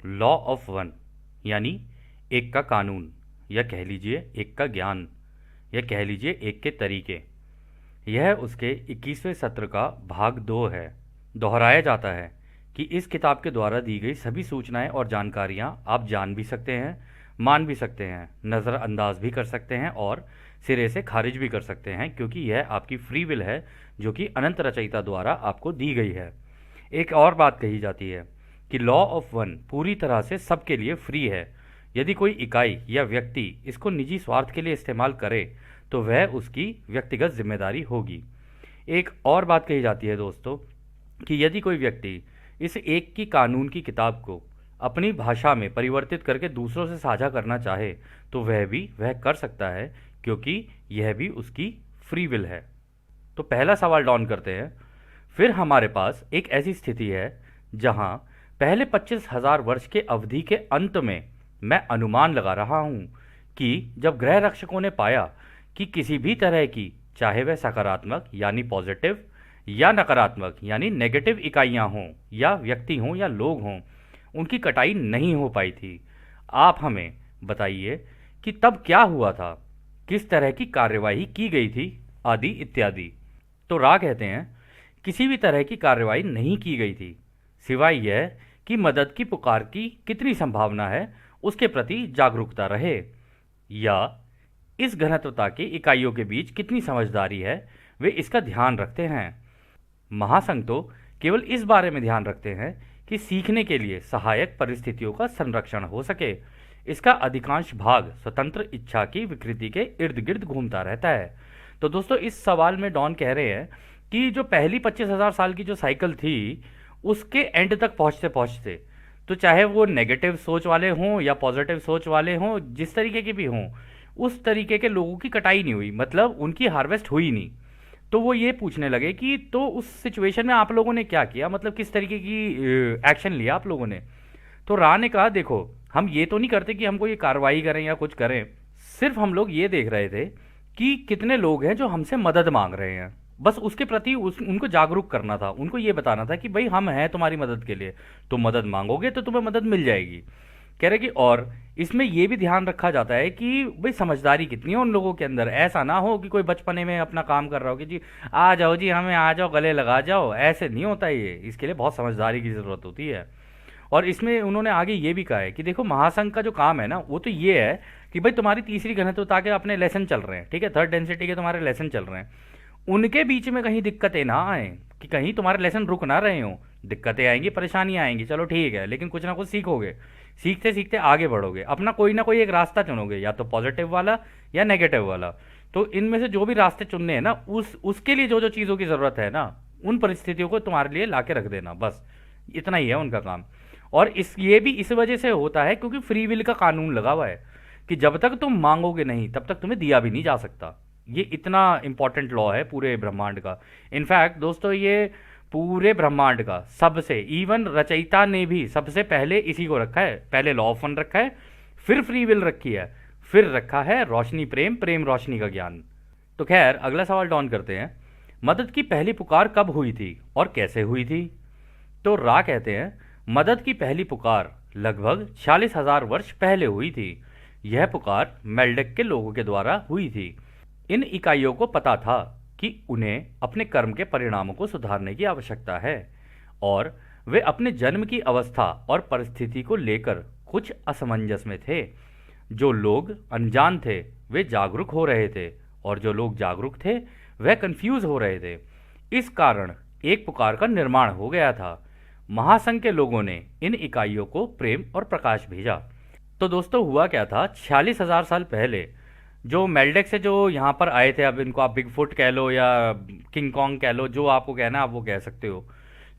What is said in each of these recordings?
Law of one यानी एक का कानून, या कह लीजिए एक का ज्ञान, या कह लीजिए एक के तरीके। यह उसके 21वें सत्र का भाग 2 है। दोहराया जाता है कि इस किताब के द्वारा दी गई सभी सूचनाएं और जानकारियां आप जान भी सकते हैं, मान भी सकते हैं, नज़रअंदाज भी कर सकते हैं और सिरे से खारिज भी कर सकते हैं, क्योंकि यह आपकी फ्री विल है जो कि अनंत रचयिता द्वारा आपको दी गई है। एक और बात कही जाती है कि लॉ ऑफ वन पूरी तरह से सबके लिए फ्री है। यदि कोई इकाई या व्यक्ति इसको निजी स्वार्थ के लिए इस्तेमाल करे तो वह उसकी व्यक्तिगत जिम्मेदारी होगी। एक और बात कही जाती है दोस्तों कि यदि कोई व्यक्ति इस एक की कानून की किताब को अपनी भाषा में परिवर्तित करके दूसरों से साझा करना चाहे तो वह कर सकता है, क्योंकि यह भी उसकी फ्री विल है। तो पहला सवाल डॉन करते हैं। फिर हमारे पास एक ऐसी स्थिति है जहां पहले 25,000 वर्ष के अवधि के अंत में मैं अनुमान लगा रहा हूं कि जब ग्रह रक्षकों ने पाया कि किसी भी तरह की, चाहे वह सकारात्मक यानी पॉजिटिव या नकारात्मक यानी नेगेटिव इकाइयां हों या व्यक्ति हों या लोग हों, उनकी कटाई नहीं हो पाई थी। आप हमें बताइए कि तब क्या हुआ था, किस तरह की कार्यवाही की गई थी, आदि इत्यादि। तो रा कहते हैं किसी भी तरह की कार्यवाही नहीं की गई थी, सिवाय यह कि मदद की पुकार की कितनी संभावना है उसके प्रति जागरूकता रहे, या इस घनत्वता की इकाइयों के बीच कितनी समझदारी है, वे इसका ध्यान रखते हैं। महासंघ तो केवल इस बारे में ध्यान रखते हैं कि सीखने के लिए सहायक परिस्थितियों का संरक्षण हो सके। इसका अधिकांश भाग स्वतंत्र इच्छा की विकृति के इर्द गिर्द घूमता रहता है। तो दोस्तों इस सवाल में डॉन कह रहे हैं कि जो पहली 25,000 साल की जो साइकिल थी उसके एंड तक पहुंचते पहुंचते, तो चाहे वो नेगेटिव सोच वाले हों या पॉजिटिव सोच वाले हों, जिस तरीके के भी हों, उस तरीके के लोगों की कटाई नहीं हुई, मतलब उनकी हार्वेस्ट हुई नहीं। तो वो ये पूछने लगे कि तो उस सिचुएशन में आप लोगों ने क्या किया, मतलब किस तरीके की एक्शन लिया आप लोगों ने। तो रा ने कहा देखो, हम ये तो नहीं करते कि हमको ये कार्रवाई करें या कुछ करें, सिर्फ हम लोग ये देख रहे थे कि कितने लोग हैं जो हमसे मदद मांग रहे हैं, बस उसके प्रति उनको जागरूक करना था, उनको ये बताना था कि भाई हम हैं तुम्हारी मदद के लिए, तुम मदद मांगोगे तो तुम्हें मदद मिल जाएगी। कह रहे कि और इसमें यह भी ध्यान रखा जाता है कि भाई समझदारी कितनी है उन लोगों के अंदर। ऐसा ना हो कि कोई बचपने में अपना काम कर रहा हो कि जी आ जाओ जी, हमें आ जाओ, गले लगा जाओ, ऐसे नहीं होता ये, इसके लिए बहुत समझदारी की ज़रूरत होती है। और इसमें उन्होंने आगे ये भी कहा है कि देखो महासंघ का जो काम है ना वो तो ये है कि भाई तुम्हारी तीसरी घनत्वता के अपने लेसन चल रहे हैं, ठीक है, थर्ड डेंसिटी के तुम्हारे लेसन चल रहे हैं, उनके बीच में कहीं दिक्कतें ना आए, कि कहीं तुम्हारे लेसन रुक ना रहे हो। दिक्कतें आएंगी, परेशानियां आएंगी, चलो ठीक है, लेकिन कुछ ना कुछ सीखोगे, सीखते सीखते आगे बढ़ोगे, अपना कोई ना कोई एक रास्ता चुनोगे, या तो पॉजिटिव वाला या नेगेटिव वाला। तो इनमें से जो भी रास्ते चुनने हैं ना, उसके लिए जो जो चीज़ों की ज़रूरत है ना, उन परिस्थितियों को तुम्हारे लिए ला के रख देना, बस इतना ही है उनका काम। और ये भी इस वजह से होता है क्योंकि फ्री विल का कानून लगा हुआ है कि जब तक तुम मांगोगे नहीं तब तक तुम्हें दिया भी नहीं जा सकता। ये इतना इंपॉर्टेंट लॉ है पूरे ब्रह्मांड का। इनफैक्ट दोस्तों ये पूरे ब्रह्मांड का सबसे, इवन रचयिता ने भी सबसे पहले इसी को रखा है। पहले लॉ ऑफ वन रखा है, फिर फ्री विल रखी है, फिर रखा है रोशनी प्रेम, प्रेम रोशनी का ज्ञान। तो खैर अगला सवाल डॉन करते हैं, मदद की पहली पुकार कब हुई थी और कैसे हुई थी। तो रा कहते हैं मदद की पहली पुकार लगभग 46,000 वर्ष पहले हुई थी। यह पुकार मेल्डेक के लोगों के द्वारा हुई थी। इन इकाइयों को पता था कि उन्हें अपने कर्म के परिणामों को सुधारने की आवश्यकता है, और वे अपने जन्म की अवस्था और परिस्थिति को लेकर कुछ असमंजस में थे। जो लोग अनजान थे वे जागरूक हो रहे थे, और जो लोग जागरूक थे वह कंफ्यूज हो रहे थे। इस कारण एक पुकार का निर्माण हो गया था। महासंघ के लोगों ने इन इकाइयों को प्रेम और प्रकाश भेजा। तो दोस्तों हुआ क्या था, 46,000 साल पहले जो मेल्डेक से जो यहाँ पर आए थे, अब इनको आप बिग फुट कह लो या किंग कॉन्ग कह लो, जो आपको कहना है आप वो कह सकते हो।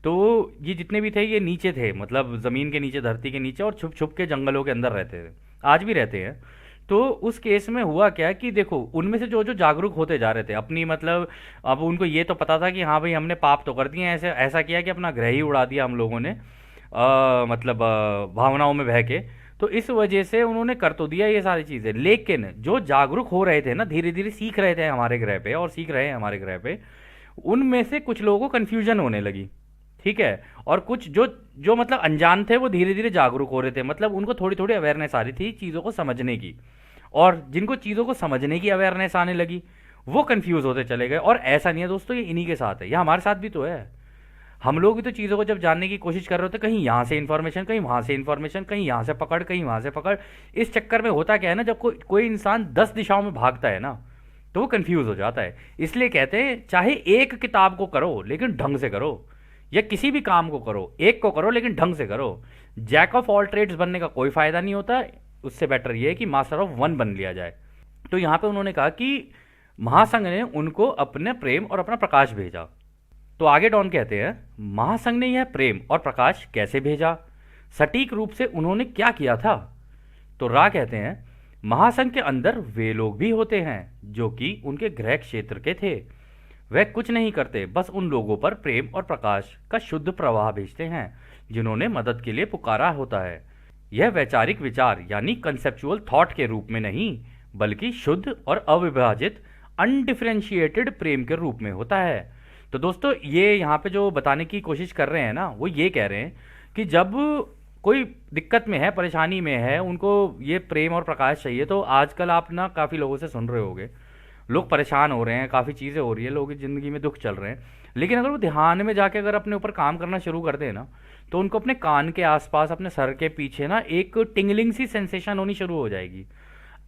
तो ये जितने भी थे ये नीचे थे, मतलब ज़मीन के नीचे, धरती के नीचे, और छुप छुप के जंगलों के अंदर रहते थे, आज भी रहते हैं। तो उस केस में हुआ क्या कि देखो उनमें से जो जो जागरूक होते जा रहे थे अपनी, मतलब अब उनको ये तो पता था कि हाँ भाई हमने पाप तो कर दिए, ऐसे ऐसा किया कि अपना ग्रह ही उड़ा दिया हम लोगों ने, मतलब भावनाओं में बह के। तो इस वजह से उन्होंने कर तो दिया ये सारी चीज़ें, लेकिन जो जागरूक हो रहे थे ना, धीरे धीरे सीख रहे थे हमारे ग्रह पे और सीख रहे हैं हमारे ग्रह पे, उनमें से कुछ लोगों को कन्फ्यूजन होने लगी ठीक है। और कुछ जो जो मतलब अनजान थे वो धीरे धीरे जागरूक हो रहे थे, मतलब उनको थोड़ी थोड़ी अवेयरनेस आ रही थी चीज़ों को समझने की। और जिनको चीज़ों को समझने की अवेयरनेस आने लगी वो कंफ्यूज होते चले गए। और ऐसा नहीं है दोस्तों, ये इन्हीं के साथ है, ये हमारे साथ भी तो है। हम लोग भी तो चीज़ों को जब जानने की कोशिश कर रहे होते, कहीं यहाँ से इन्फॉर्मेशन, कहीं वहाँ से इन्फॉर्मेशन, कहीं यहाँ से पकड़, कहीं वहाँ से पकड़। इस चक्कर में होता क्या है ना, जब कोई कोई इंसान 10 दिशाओं में भागता है ना, तो वो कंफ्यूज हो जाता है। इसलिए कहते हैं चाहे एक किताब को करो लेकिन ढंग से करो, या किसी भी काम को करो एक को करो लेकिन ढंग से करो। जैक ऑफ ऑल ट्रेड्स बनने का कोई फायदा नहीं होता, उससे बेटर ये है कि मास्टर ऑफ वन बन लिया जाए। तो यहाँ पे उन्होंने कहा कि महासंघ ने उनको अपने प्रेम और अपना प्रकाश भेजा। तो आगे डॉन कहते हैं, महासंघ ने यह प्रेम और प्रकाश कैसे भेजा, सटीक रूप से उन्होंने क्या किया था। तो रा कहते हैं, महासंघ के अंदर वे लोग भी होते हैं जो कि उनके गृह क्षेत्र के थे। वह कुछ नहीं करते, बस उन लोगों पर प्रेम और प्रकाश का शुद्ध प्रवाह भेजते हैं जिन्होंने मदद के लिए पुकारा होता है। यह वैचारिक विचार यानी कंसेप्चुअल थॉट के रूप में नहीं, बल्कि शुद्ध और अविभाजित अनडिफरेंशिएटेड प्रेम के रूप में होता है। तो दोस्तों ये यहाँ पे जो बताने की कोशिश कर रहे हैं ना, वो ये कह रहे हैं कि जब कोई दिक्कत में है, परेशानी में है, उनको ये प्रेम और प्रकाश चाहिए। तो आजकल आप ना काफ़ी लोगों से सुन रहे होगे, लोग परेशान हो रहे हैं, काफ़ी चीज़ें हो रही है, लोगों की ज़िंदगी में दुख चल रहे हैं। लेकिन अगर वो ध्यान में जाके अगर अपने ऊपर काम करना शुरू कर दें ना, तो उनको अपने कान के आसपास, अपने सर के पीछे ना एक टिंगलिंग सी सेंसेशन होनी शुरू हो जाएगी।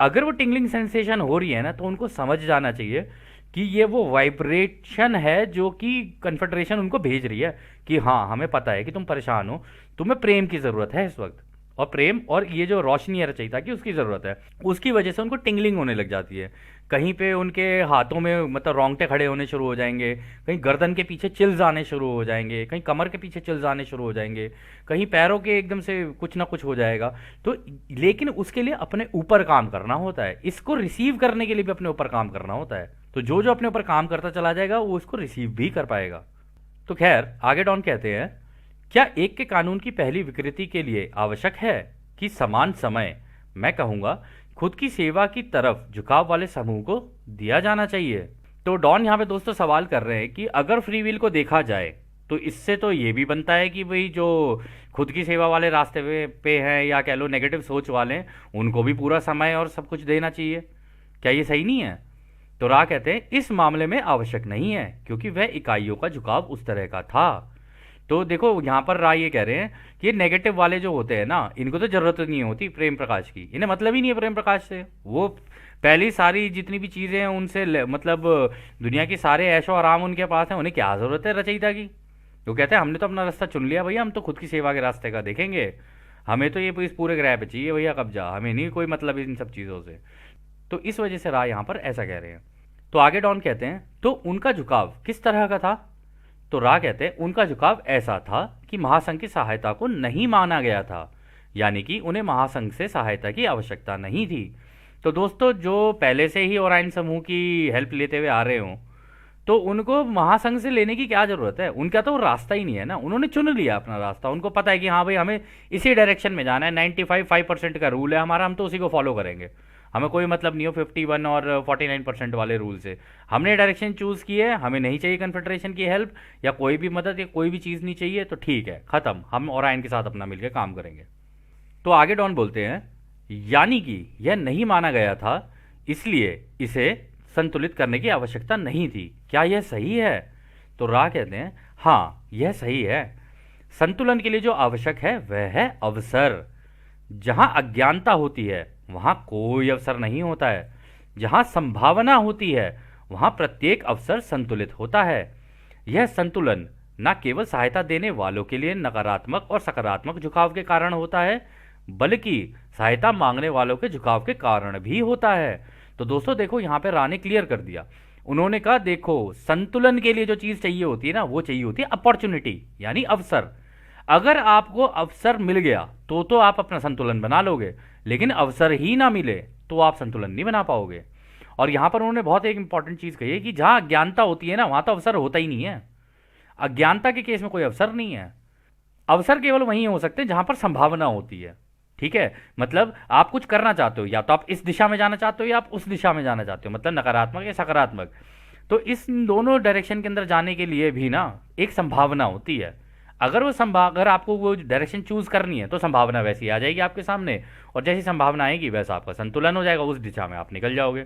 अगर वो टिंगलिंग सेंसेशन हो रही है ना, तो उनको समझ जाना चाहिए कि ये वो वाइब्रेशन है जो कि कन्फेडरेशन उनको भेज रही है कि हाँ हमें पता है कि तुम परेशान हो, तुम्हें प्रेम की ज़रूरत है इस वक्त, और प्रेम और ये जो रोशनी है रचयिता की उसकी ज़रूरत है। उसकी वजह से उनको टिंगलिंग होने लग जाती है। कहीं पे उनके हाथों में मतलब रोंगटे खड़े होने शुरू हो जाएंगे, कहीं गर्दन के पीछे चिल्स आने शुरू हो जाएंगे, कहीं कमर के पीछे चिल्स आने शुरू हो जाएंगे, कहीं पैरों के एकदम से कुछ ना कुछ हो जाएगा। तो लेकिन उसके लिए अपने ऊपर काम करना होता है, इसको रिसीव करने के लिए भी अपने ऊपर काम करना होता है। तो जो जो अपने ऊपर काम करता चला जाएगा वो इसको रिसीव भी कर पाएगा। तो खैर आगे डॉन कहते हैं, क्या एक के कानून की पहली विकृति के लिए आवश्यक है कि समान समय, मैं कहूंगा खुद की सेवा की तरफ झुकाव वाले समूह को दिया जाना चाहिए। तो डॉन यहाँ पे दोस्तों सवाल कर रहे हैं कि अगर फ्री विल को देखा जाए तो इससे तो ये भी बनता है कि भाई जो खुद की सेवा वाले रास्ते पे हैं, या कह लो नेगेटिव सोच वाले हैं, उनको भी पूरा समय और सब कुछ देना चाहिए। क्या ये सही नहीं है? तो रा कहते हैं इस मामले में आवश्यक नहीं है, क्योंकि वह इकाइयों का झुकाव उस तरह का था। तो देखो यहाँ पर राय ये कह रहे हैं कि ये नेगेटिव वाले जो होते हैं ना, इनको तो जरूरत नहीं होती प्रेम प्रकाश की, इन्हें मतलब ही नहीं है प्रेम प्रकाश से। वो पहली सारी जितनी भी चीज़ें हैं उनसे मतलब दुनिया की सारे ऐशो आराम उनके पास है, उन्हें क्या ज़रूरत है रचयिता की। तो कहते हैं हमने तो अपना रास्ता चुन लिया भैया, हम तो खुद की सेवा के रास्ते का देखेंगे, हमें तो ये इस पूरे ग्रह पे चाहिए भैया कब्जा, हमें नहीं कोई मतलब इन सब चीज़ों से। तो इस वजह से राय यहाँ पर ऐसा कह रहे हैं। तो आगे डॉन कहते हैं, तो उनका झुकाव किस तरह का था। तो रा कहते हैं उनका झुकाव ऐसा था कि महासंघ की सहायता को नहीं माना गया था, यानी कि उन्हें महासंघ से सहायता की आवश्यकता नहीं थी। तो दोस्तों जो पहले से ही ओराइन समूह की हेल्प लेते हुए आ रहे हों, तो उनको महासंघ से लेने की क्या ज़रूरत है, उनका तो रास्ता ही नहीं है ना, उन्होंने चुन लिया अपना रास्ता। उनको पता है कि हाँ भाई हमें इसी डायरेक्शन में जाना है, 95% का रूल है हमारा, हम तो उसी को फॉलो करेंगे, हमें कोई मतलब नहीं हो 51 और 49% वाले रूल से। हमने डायरेक्शन चूज़ की है, हमें नहीं चाहिए कन्फेडरेशन की हेल्प या कोई भी मदद या कोई भी चीज़ नहीं चाहिए, तो ठीक है ख़त्म, हम ओराइन के साथ अपना मिलकर काम करेंगे। तो आगे डॉन बोलते हैं, यानी कि यह नहीं माना गया था, इसलिए इसे संतुलित करने की आवश्यकता नहीं थी। क्या यह सही है? तो रा कहते हैं हाँ यह सही है। संतुलन के लिए जो आवश्यक है वह है अवसर। जहां अज्ञानता होती है वहां कोई अवसर नहीं होता है, जहां संभावना होती है वहां प्रत्येक अवसर संतुलित होता है। यह संतुलन न केवल सहायता देने वालों के लिए नकारात्मक और सकारात्मक झुकाव के कारण होता है, बल्कि सहायता मांगने वालों के झुकाव के कारण भी होता है। तो दोस्तों देखो यहाँ पे राने क्लियर कर दिया, उन्होंने कहा देखो संतुलन के लिए जो चीज़ चाहिए होती है ना, वो चाहिए होती है अपॉर्चुनिटी यानी अवसर। अगर आपको अवसर मिल गया तो आप अपना संतुलन बना लोगे, लेकिन अवसर ही ना मिले तो आप संतुलन नहीं बना पाओगे। और यहां पर उन्होंने बहुत एक इंपॉर्टेंट चीज़ कही है कि जहां अज्ञानता होती है ना, वहां तो अवसर होता ही नहीं है। अज्ञानता के केस में कोई अवसर नहीं है। अवसर केवल वहीं हो सकते हैं जहां पर संभावना होती है। ठीक है, मतलब आप कुछ करना चाहते हो, या तो आप इस दिशा में जाना चाहते हो या आप उस दिशा में जाना चाहते हो, मतलब नकारात्मक या सकारात्मक। तो इस दोनों डायरेक्शन के अंदर जाने के लिए भी ना एक संभावना होती है। अगर अगर आपको वो डायरेक्शन चूज करनी है तो संभावना वैसी आ जाएगी आपके सामने, और जैसी संभावना आएगी वैसा आपका संतुलन हो जाएगा, उस दिशा में आप निकल जाओगे।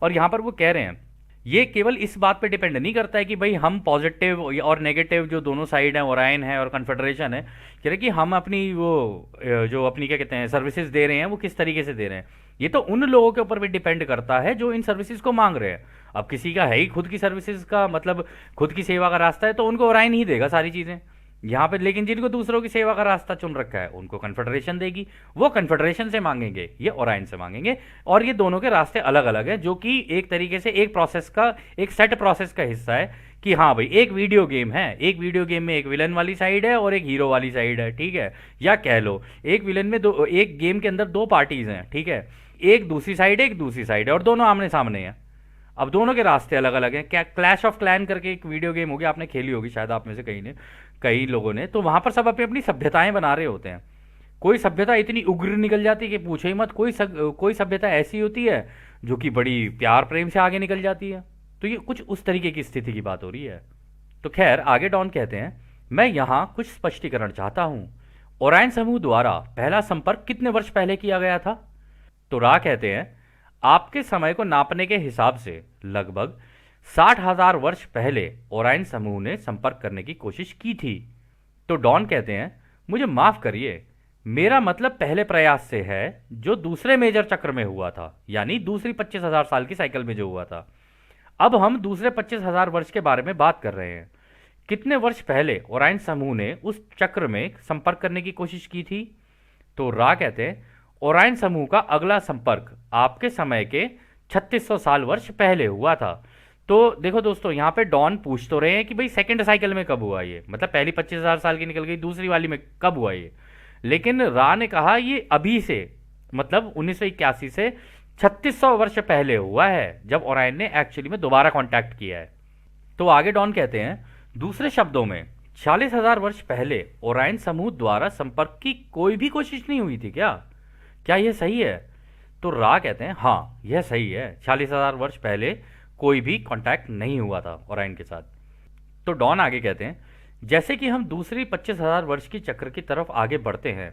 और यहाँ पर वो कह रहे हैं ये केवल इस बात पे डिपेंड नहीं करता है कि भाई हम पॉजिटिव और नेगेटिव जो दोनों साइड हैं, ओरायन है और कन्फेडरेशन है, कह रहे कि हम अपनी वो जो अपनी क्या कहते हैं सर्विसेज दे रहे हैं वो किस तरीके से दे रहे हैं। ये तो उन लोगों के ऊपर भी डिपेंड करता है जो इन सर्विसेज को मांग रहे हैं। अब किसी का है ही खुद की सर्विसेज का मतलब खुद की सेवा का रास्ता है, तो उनको ओरायन ही देगा सारी चीज़ें यहाँ पे। लेकिन जिनको दूसरों की सेवा का रास्ता चुन रखा है उनको कन्फेडरेशन देगी, वो कन्फेडरेशन से मांगेंगे, ये ओरायन से मांगेंगे। और ये दोनों के रास्ते अलग अलग हैं, जो कि एक तरीके से एक प्रोसेस का, एक सेट प्रोसेस का हिस्सा है कि हाँ भाई एक वीडियो गेम है, एक वीडियो गेम में एक विलन वाली साइड है और एक हीरो वाली साइड है, ठीक है। या कह लो एक विलन में दो, एक गेम के अंदर दो पार्टीज हैं, ठीक है, एक दूसरी साइड है एक दूसरी साइड है और दोनों आमने सामने हैं। अब दोनों के रास्ते अलग अलग हैं। क्या क्लैश ऑफ क्लैन करके एक वीडियो गेम होगी, आपने खेली होगी शायद आप में से कई लोगों ने, तो वहां पर सब अपनी अपनी सभ्यताएं बना रहे होते हैं। कोई सभ्यता इतनी उग्र निकल जाती है कि पूछो ही मत, कोई सभ्यता ऐसी होती है जो कि बड़ी प्यार प्रेम से आगे निकल जाती है। तो ये कुछ उस तरीके की स्थिति की बात हो रही है। तो खैर आगे डॉन कहते हैं मैं यहाँ कुछ स्पष्टीकरण चाहता हूँ। ओरायन समूह द्वारा पहला संपर्क कितने वर्ष पहले किया गया था? तो रा कहते हैं आपके समय को नापने के हिसाब से लगभग 60,000 वर्ष पहले ओरायन समूह ने संपर्क करने की कोशिश की थी। तो डॉन कहते हैं मुझे माफ करिए, मेरा मतलब पहले प्रयास से है जो दूसरे मेजर चक्र में हुआ था, यानी दूसरी 25,000 साल की साइकिल में जो हुआ था। अब हम दूसरे 25,000 वर्ष के बारे में बात कर रहे हैं। कितने वर्ष पहले ओरायन समूह ने उस चक्र में संपर्क करने की कोशिश की थी? तो रा कहते हैं ओरायन समूह का अगला संपर्क आपके समय के 3600 साल वर्ष पहले हुआ था। तो देखो दोस्तों, यहाँ पे डॉन पूछ तो रहे हैं कि भाई सेकंड साइकिल में कब हुआ ये, मतलब पहली 25,000 साल की निकल गई, दूसरी वाली में कब हुआ ये। लेकिन रा ने कहा ये अभी से, मतलब 1981 से 3600 वर्ष पहले हुआ है, जब ओरायन ने एक्चुअली में दोबारा कांटेक्ट किया है। तो आगे डॉन कहते हैं दूसरे शब्दों में 40,000 वर्ष पहले ओरायन समूह द्वारा संपर्क की कोई भी कोशिश नहीं हुई थी क्या यह सही है? तो रा कहते हैं हाँ यह सही है, 40,000 वर्ष पहले कोई भी कांटेक्ट नहीं हुआ था ओरायन के साथ। तो डॉन आगे कहते हैं जैसे कि हम दूसरी 25,000 वर्ष की चक्र की तरफ आगे बढ़ते हैं,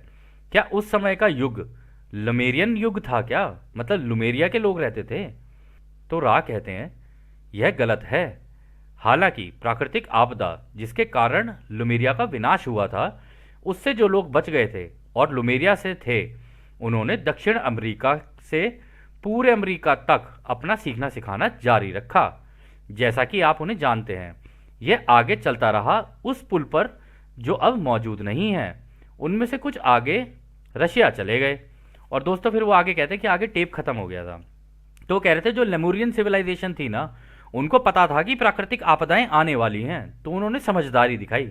क्या उस समय का युग लुमेरियन युग था क्या, मतलब लुमेरिया के लोग रहते थे? तो रा कहते हैं यह गलत है। हालांकि प्राकृतिक आपदा जिसके कारण लुमेरिया का विनाश हुआ था, उससे जो लोग बच गए थे और लुमेरिया से थे, उन्होंने दक्षिण अमेरिका से पूरे अमेरिका तक अपना सीखना सिखाना जारी रखा। जैसा कि आप उन्हें जानते हैं, यह आगे चलता रहा उस पुल पर जो अब मौजूद नहीं है। उनमें से कुछ आगे रशिया चले गए। और दोस्तों फिर वो आगे कहते हैं कि आगे टेप खत्म हो गया था। तो वो कह रहे थे जो लेमुरियन सिविलाइजेशन थी ना, उनको पता था कि प्राकृतिक आपदाएं आने वाली हैं, तो उन्होंने समझदारी दिखाई,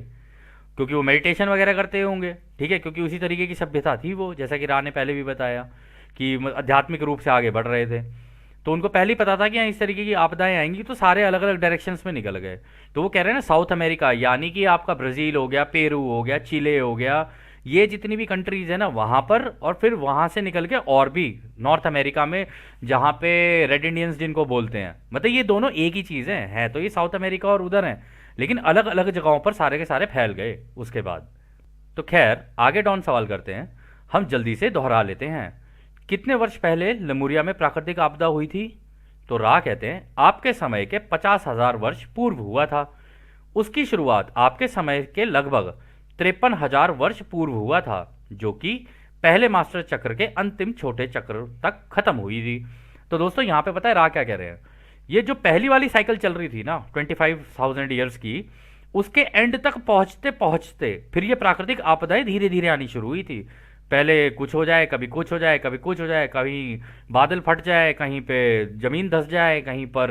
क्योंकि वो मेडिटेशन वगैरह करते होंगे, ठीक है, क्योंकि उसी तरीके की सभ्यता थी वो, जैसा कि रा ने पहले भी बताया कि आध्यात्मिक रूप से आगे बढ़ रहे थे। तो उनको पहले ही पता था कि यहाँ इस तरीके की आपदाएं आएंगी, तो सारे अलग अलग डायरेक्शंस में निकल गए। तो वो कह रहे हैं ना साउथ अमेरिका, यानी कि आपका ब्राज़ील हो गया, पेरू हो गया, चिले हो गया, ये जितनी भी कंट्रीज है ना वहाँ पर, और फिर वहाँ से निकल के और भी नॉर्थ अमेरिका में जहाँ पे रेड इंडियंस जिनको बोलते हैं, मतलब ये दोनों एक ही चीज़ है तो ये साउथ अमेरिका और उधर हैं, लेकिन अलग अलग जगहों पर सारे के सारे फैल गए उसके बाद। तो खैर आगे डॉन सवाल करते हैं, हम जल्दी से दोहरा लेते हैं, कितने वर्ष पहले लेमुरिया में प्राकृतिक आपदा हुई थी? तो रा कहते हैं आपके समय के 50,000 वर्ष पूर्व हुआ था। उसकी शुरुआत आपके समय के लगभग 53,000 वर्ष पूर्व हुआ था, जो कि पहले मास्टर चक्र के अंतिम छोटे चक्र तक खत्म हुई थी। तो दोस्तों यहाँ पे पता है रा क्या कह रहे हैं, ये जो पहली वाली साइकिल चल रही थी ना 25,000 ईयर्स की, उसके एंड तक पहुंचते पहुंचते फिर ये प्राकृतिक आपदाएं धीरे धीरे आनी शुरू हुई थी। पहले कुछ हो जाए, कभी कुछ हो जाए, कभी कुछ हो जाए, कहीं बादल फट जाए, कहीं पे जमीन धंस जाए, कहीं पर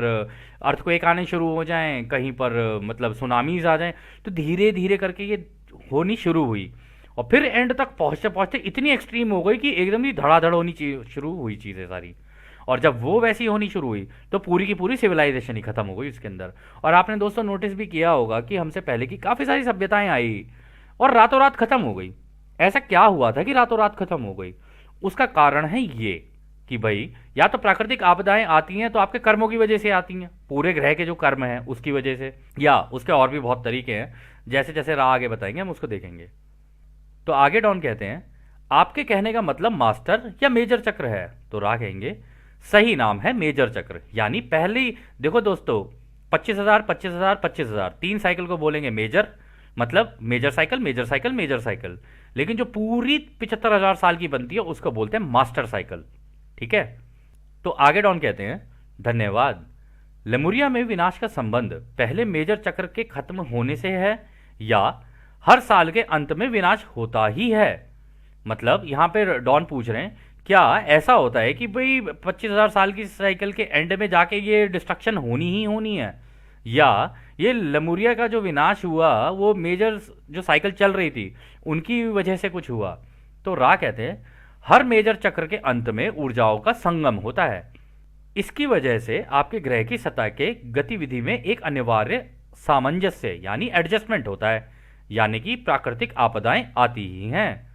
अर्थक्वेक आने शुरू हो जाएं, कहीं पर मतलब सुनामीज आ जाएं। तो धीरे धीरे करके ये होनी शुरू हुई और फिर एंड तक पहुंचते पहुंचते इतनी एक्सट्रीम हो गई कि एकदम ही धड़ाधड़ होनी शुरू हुई चीज़ें सारी। और जब वो वैसी होनी शुरू हुई तो पूरी की पूरी सिविलाइजेशन ही खत्म हो गई उसके अंदर। और आपने दोस्तों नोटिस भी किया होगा कि हमसे पहले की काफ़ी सारी सभ्यताएं आई और रातों रात खत्म हो गई। ऐसा क्या हुआ था कि रातों रात खत्म हो गई? उसका कारण है ये कि भाई या तो प्राकृतिक आपदाएं आती हैं तो आपके कर्मों की वजह से आती हैं, पूरे ग्रह के जो कर्म हैं उसकी वजह से, या उसके और भी बहुत तरीके हैं, जैसे जैसे राह आगे बताएंगे हम उसको देखेंगे। तो आगे डॉन कहते हैं, आपके कहने का मतलब मास्टर या मेजर चक्र है? तो राह कहेंगे, सही नाम है मेजर चक्र। यानी पहली, देखो दोस्तों, 25,000 25,000 25,000 तीन साइकिल को बोलेंगे मेजर, मतलब major cycle major cycle major cycle. लेकिन जो पूरी 75,000 साल की बनती है उसको बोलते हैं मास्टर साइकिल। ठीक है। तो आगे डॉन कहते हैं, धन्यवाद। लेमुरिया में विनाश का संबंध पहले मेजर चक्र के खत्म होने से है या हर साल के अंत में विनाश होता ही है? मतलब यहां पे डॉन पूछ रहे हैं, क्या ऐसा होता है कि भाई 25,000 साल की साइकिल के एंड में जाके ये डिस्ट्रक्शन होनी ही होनी है, या ये लेमुरिया का जो विनाश हुआ वो मेजर जो साइकिल चल रही थी उनकी वजह से कुछ हुआ? तो रा कहते हैं, हर मेजर चक्र के अंत में ऊर्जाओं का संगम होता है। इसकी वजह से आपके ग्रह की सतह के गतिविधि में एक अनिवार्य सामंजस्य यानी एडजस्टमेंट होता है, यानी कि प्राकृतिक आपदाएं आती ही हैं।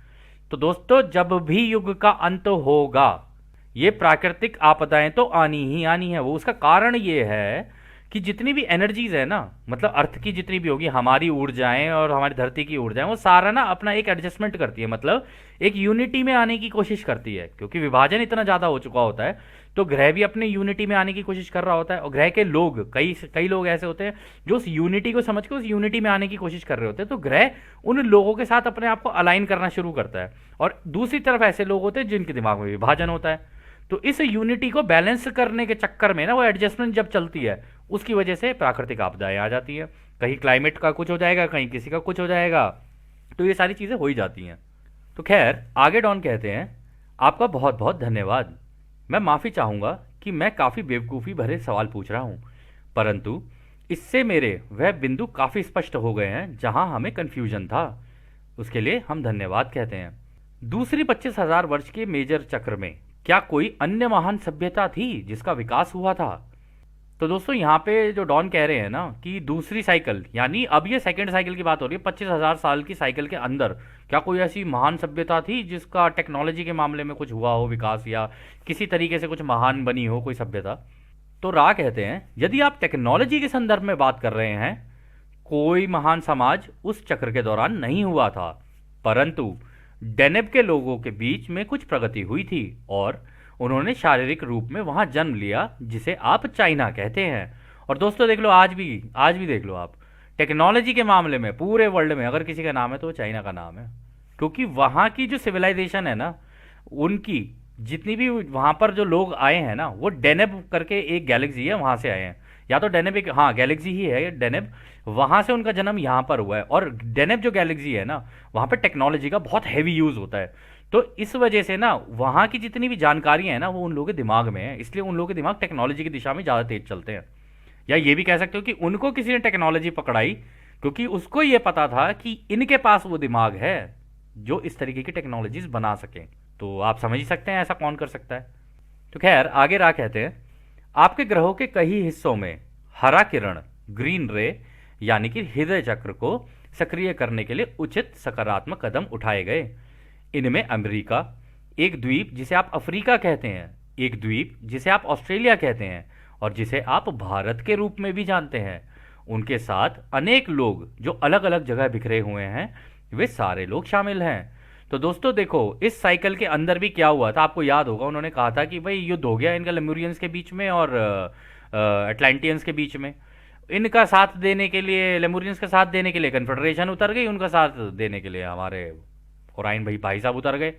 तो दोस्तों, जब भी युग का अंत होगा ये प्राकृतिक आपदाएं तो आनी ही आनी है। वो उसका कारण ये है कि जितनी भी एनर्जीज है ना, मतलब अर्थ की जितनी भी होगी, हमारी ऊर्जाएं और हमारी धरती की ऊर्जाएं, वो सारा ना अपना एक एडजस्टमेंट करती है, मतलब एक यूनिटी में आने की कोशिश करती है। क्योंकि विभाजन इतना ज़्यादा हो चुका होता है तो ग्रह भी अपने यूनिटी में आने की कोशिश कर रहा होता है, और ग्रह के लोग, कई कई लोग ऐसे होते हैं जो उस यूनिटी को समझ के उस यूनिटी में आने की कोशिश कर रहे होते हैं। तो ग्रह उन लोगों के साथ अपने आप को अलाइन करना शुरू करता है, और दूसरी तरफ ऐसे लोग होते हैं जिनके दिमाग में विभाजन होता है। तो इस यूनिटी को बैलेंस करने के चक्कर में ना, वो एडजस्टमेंट जब चलती है उसकी वजह से प्राकृतिक आपदाएं आ जाती है। कहीं क्लाइमेट का कुछ हो जाएगा, कहीं किसी का कुछ हो जाएगा, तो ये सारी चीज़ें हो ही जाती हैं। तो खैर, आगे डॉन कहते हैं, आपका बहुत बहुत धन्यवाद। मैं माफ़ी चाहूँगा कि मैं काफ़ी बेवकूफ़ी भरे सवाल पूछ रहा हूँ, परंतु इससे मेरे वह बिंदु काफ़ी स्पष्ट हो गए हैं जहाँ हमें कन्फ्यूजन था। उसके लिए हम धन्यवाद कहते हैं। दूसरी 25,000 वर्ष के मेजर चक्र में क्या कोई अन्य महान सभ्यता थी जिसका विकास हुआ था? तो दोस्तों, यहाँ पे जो डॉन कह रहे हैं ना कि दूसरी साइकिल, यानी अब ये सेकंड साइकिल की बात हो रही है, 25,000 साल की साइकिल के अंदर क्या कोई ऐसी महान सभ्यता थी जिसका टेक्नोलॉजी के मामले में कुछ हुआ हो विकास, या किसी तरीके से कुछ महान बनी हो कोई सभ्यता? तो रा कहते हैं, यदि आप टेक्नोलॉजी के संदर्भ में बात कर रहे हैं, कोई महान समाज उस चक्र के दौरान नहीं हुआ था, परंतु डेनेब के लोगों के बीच में कुछ प्रगति हुई थी और उन्होंने शारीरिक रूप में वहां जन्म लिया, जिसे आप चाइना कहते हैं। और दोस्तों देख लो, आज भी देख लो आप, टेक्नोलॉजी के मामले में पूरे वर्ल्ड में अगर किसी का नाम है तो वो चाइना का नाम है। क्योंकि वहाँ की जो सिविलाइजेशन है ना, उनकी जितनी भी वहाँ पर जो लोग आए हैं ना, वो डेनेब करके एक गैलेक्सी है वहाँ से आए हैं, या तो डेनेब एक, हाँ गैलेक्सी ही है डेनेब, वहाँ से उनका जन्म यहाँ पर हुआ है। और डेनेब जो गैलेक्सी है ना, वहाँ पर टेक्नोलॉजी का बहुत हैवी यूज़ होता है। तो इस वजह से ना वहाँ की जितनी भी जानकारियाँ हैं ना, वो उन लोगों के दिमाग में है, इसलिए उन लोगों के दिमाग टेक्नोलॉजी की दिशा में ज़्यादा तेज चलते हैं। या ये भी कह सकते हो कि उनको किसी ने टेक्नोलॉजी पकड़ाई क्योंकि उसको ये पता था कि इनके पास वो दिमाग है जो इस तरीके की टेक्नोलॉजीज बना सकें। तो आप समझ ही सकते हैं ऐसा कौन कर सकता है। तो खैर, आगे रा कहते हैं, आपके ग्रहों के कई हिस्सों में हरा किरण, ग्रीन रे, यानी कि हृदय चक्र को सक्रिय करने के लिए उचित सकारात्मक कदम उठाए गए। इनमें अमेरिका, एक द्वीप जिसे आप अफ्रीका कहते हैं, एक द्वीप जिसे आप ऑस्ट्रेलिया कहते हैं, और जिसे आप भारत के रूप में भी जानते हैं, उनके साथ अनेक लोग जो अलग अलग जगह बिखरे हुए हैं, वे सारे लोग शामिल हैं। तो दोस्तों देखो, इस साइकिल के अंदर भी क्या हुआ था, आपको याद होगा उन्होंने कहा था कि भाई युद्ध हो गया इनका लेमुरियंस के बीच में और अटलांटियंस के बीच में। इनका साथ देने के लिए, लेमुरियंस का साथ देने के लिए कन्फेडरेशन उतर गई, उनका साथ देने के लिए हमारे ओराइन भाई साहब उतर गए।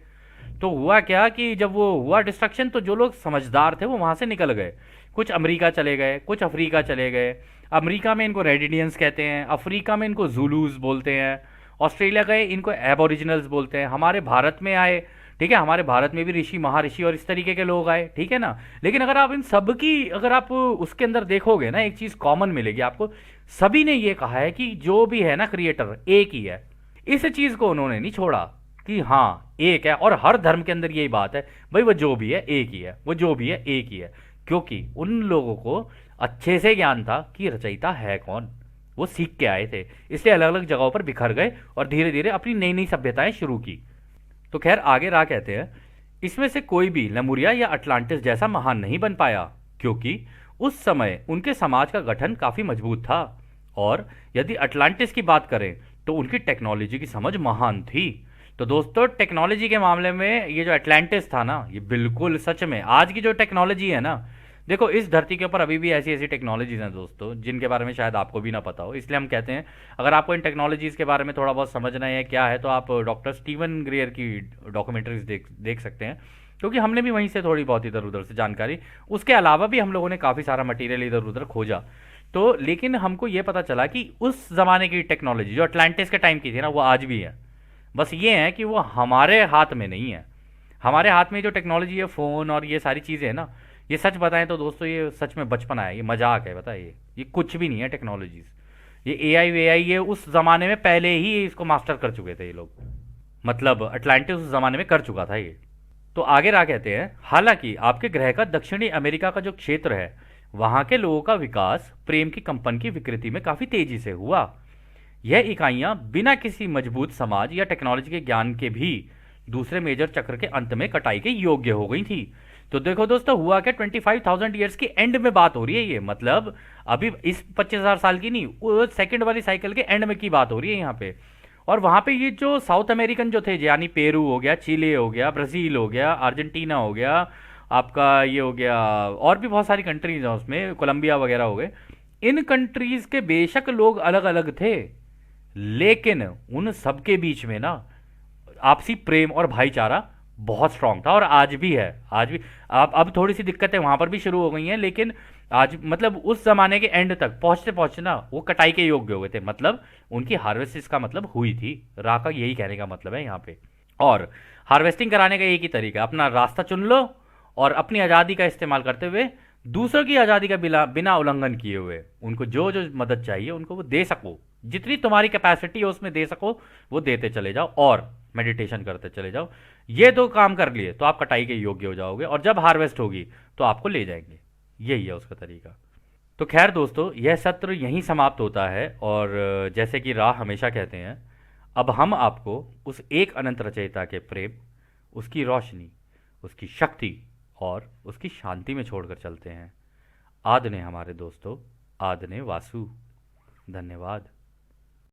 तो हुआ क्या कि जब वो हुआ डिस्ट्रक्शन, तो जो लोग समझदार थे वो वहाँ से निकल गए, कुछ अमेरिका चले गए, कुछ अफ्रीका चले गए। अमेरिका में इनको रेड इंडियंस कहते हैं, अफ्रीका में इनको जूलूस बोलते हैं, ऑस्ट्रेलिया गए इनको एबोरिजिनल्स बोलते हैं, हमारे भारत में आए, ठीक है, हमारे भारत में भी ऋषि महर्षि और इस तरीके के लोग आए, ठीक है ना। लेकिन अगर आप इन सब की, अगर आप उसके अंदर देखोगे ना, एक चीज़ कॉमन मिलेगी आपको, सभी ने ये कहा है कि जो भी है ना क्रिएटर एक ही है। इस चीज़ को उन्होंने नहीं छोड़ा कि हाँ एक है, और हर धर्म के अंदर यही बात है, भाई वो जो भी है एक ही है, वो जो भी है एक ही है, क्योंकि उन लोगों को अच्छे से ज्ञान था कि रचयिता है कौन, वो सीख के आए थे, इसलिए अलग अलग जगहों पर बिखर गए और धीरे धीरे अपनी नई नई सभ्यताएं शुरू की। तो खैर, आगे रा कहते हैं, इसमें से कोई भी लेमुरिया या अटलांटिस जैसा महान नहीं बन पाया, क्योंकि उस समय उनके समाज का गठन काफी मजबूत था। और यदि अटलांटिस की बात करें तो उनकी टेक्नोलॉजी की समझ महान थी। तो दोस्तों, टेक्नोलॉजी के मामले में ये जो अटलांटिस था ना, ये बिल्कुल सच में आज की जो टेक्नोलॉजी है ना, देखो इस धरती के ऊपर अभी भी ऐसी ऐसी टेक्नोलॉजीज हैं दोस्तों जिनके बारे में शायद आपको भी ना पता हो। इसलिए हम कहते हैं, अगर आपको इन टेक्नोलॉजीज के बारे में थोड़ा बहुत समझना है क्या है, तो आप डॉक्टर स्टीवन ग्रेयर की डॉक्यूमेंट्रीज देख देख सकते हैं, क्योंकि हमने भी वहीं से थोड़ी बहुत इधर उधर से जानकारी, उसके अलावा भी हम लोगों ने काफ़ी सारा मटेरियल इधर उधर खोजा। तो लेकिन हमको ये पता चला कि उस ज़माने की टेक्नोलॉजी जो अटलांटिस के टाइम की थी ना, वो आज भी है। बस ये है कि वो हमारे हाथ में नहीं है। हमारे हाथ में जो टेक्नोलॉजी है, फ़ोन और ये सारी चीज़ें हैं ना, ये सच बताएं तो दोस्तों ये सच में बचपना है, ये मजाक है, बताइए, ये कुछ भी नहीं है टेक्नोलॉजीज। ये एआई वेआई ये उस ज़माने में पहले ही इसको मास्टर कर चुके थे ये लोग। मतलब अटलांटिस उस ज़माने में कर चुका था ये। तो आगे रा कहते हैं, हालांकि आपके ग्रह का दक्षिणी अमेरिका का जो क्षेत्र है, वहां के लोगों का विकास प्रेम की कंपन की विकृति में काफी तेजी से हुआ। यह इकाइयां बिना किसी मजबूत समाज या टेक्नोलॉजी के ज्ञान के भी दूसरे मेजर चक्र के अंत में कटाई के योग्य हो गई थी। तो देखो दोस्तों, हुआ क्या, 25,000 ईयर्स की एंड में बात हो रही है ये, मतलब अभी इस 25,000 साल की नहीं, वो सेकंड वाली साइकिल के एंड में की बात हो रही है यहाँ पे। और वहाँ पे ये जो साउथ अमेरिकन जो थे, यानी पेरू हो गया, चिले हो गया, ब्राज़ील हो गया, अर्जेंटीना हो गया, आपका ये हो गया, और भी बहुत सारी कंट्रीज हैं उसमें, कोलंबिया वगैरह हो गए। इन कंट्रीज के बेशक लोग अलग अलग थे, लेकिन उन सबके बीच में ना आपसी प्रेम और भाईचारा बहुत स्ट्रांग था, और आज भी है, आज भी। अब थोड़ी सी दिक्कतें वहां पर भी शुरू हो गई हैं, लेकिन आज मतलब उस जमाने के एंड तक पहुंचते पहुंचते ना वो कटाई के योग्य हो गए थे, मतलब उनकी हार्वेस्ट इसका मतलब हुई थी। रा का यही कहने का मतलब है यहाँ पे। और हार्वेस्टिंग कराने का एक ही तरीका है, अपना रास्ता चुन लो और अपनी आज़ादी का इस्तेमाल करते हुए दूसरों की आज़ादी का बिना उल्लंघन किए हुए उनको जो जो मदद चाहिए उनको वो दे सको, जितनी तुम्हारी कैपेसिटी है उसमें दे सको, वो देते चले जाओ और मेडिटेशन करते चले जाओ। ये दो काम कर लिए तो आप कटाई के योग्य हो जाओगे, और जब हार्वेस्ट होगी तो आपको ले जाएंगे। यही है उसका तरीका। तो खैर दोस्तों, यह सत्र यहीं समाप्त होता है, और जैसे कि राह हमेशा कहते हैं, अब हम आपको उस एक अनंत रचयिता के प्रेम, उसकी रोशनी, उसकी शक्ति और उसकी शांति में छोड़कर चलते हैं। आद ने हमारे दोस्तों, आद ने वासु। धन्यवाद।